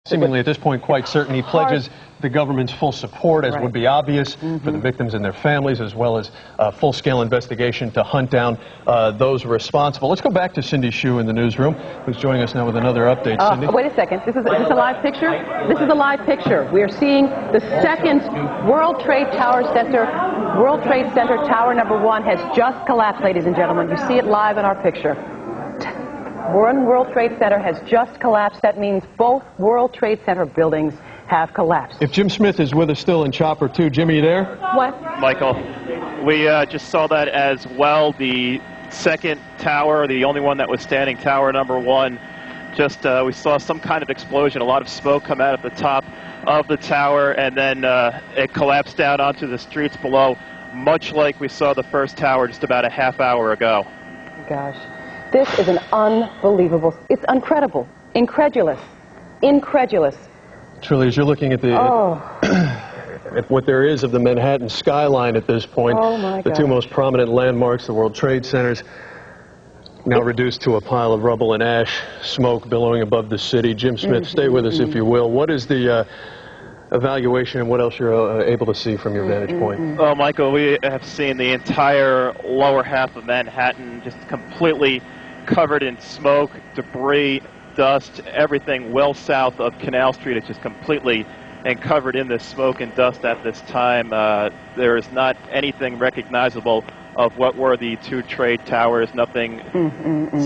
Seemingly at this point quite certain. He pledges the government's full support, as would be obvious, for the victims and their families, as well as a full-scale investigation to hunt down those responsible. Let's go back to Cindy Hsu in the newsroom, who's joining us now with another update. Cindy? Wait a second. Is this a live picture? This is a live picture. We are seeing the second World Trade Tower Center. World Trade Center Tower number 1 has just collapsed, ladies and gentlemen. You see it live in our picture. One World Trade Center has just collapsed. That means both World Trade Center buildings have collapsed. If Jim Smith is with us still in Chopper 2, Jimmy, you there? What? Michael, we just saw that as well. The second tower, the only one that was standing, tower number 1, just we saw some kind of explosion, a lot of smoke come out at the top of the tower, and then it collapsed down onto the streets below, much like we saw the first tower just about a half hour ago. Gosh. This is an unbelievable, it's incredible, incredulous. Truly, as you're looking at the at what there is of the Manhattan skyline at this point, the two most prominent landmarks, the World Trade Centers, now reduced to a pile of rubble and ash, smoke billowing above the city. Jim Smith, stay with us if you will. What is the evaluation and what else you're able to see from your vantage point? Well, Michael, we have seen the entire lower half of Manhattan just completely covered in smoke, debris, dust, everything well south of Canal Street. It's just completely and covered in this smoke and dust at this time. There is not anything recognizable of what were the two trade towers, nothing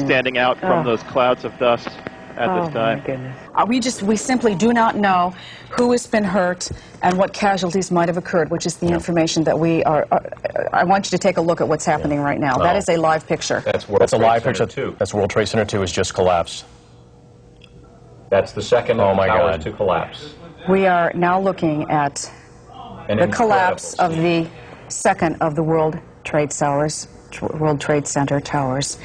standing out from those clouds of dust at this time. My goodness. We simply do not know who has been hurt and what casualties might have occurred, which is the information that we are. I want you to take a look at what's happening right now. That is a live picture. That's a live picture too. That's World Trade Center 2 has just collapsed. That's the second tower to collapse. We are now looking at the collapse of the second of the World Trade Center towers.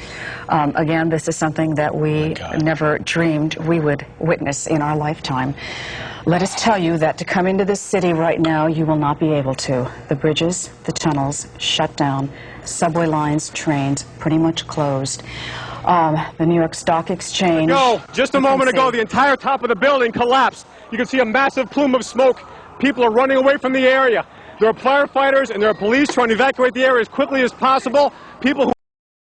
Again, this is something that we never dreamed we would witness in our lifetime. Let us tell you that to come into this city right now, you will not be able to. The bridges, the tunnels, shut down. Subway lines, trains, pretty much closed. The New York Stock Exchange. Just a moment ago, the entire top of the building collapsed. You can see a massive plume of smoke. People are running away from the area. There are firefighters and there are police trying to evacuate the area as quickly as possible. People who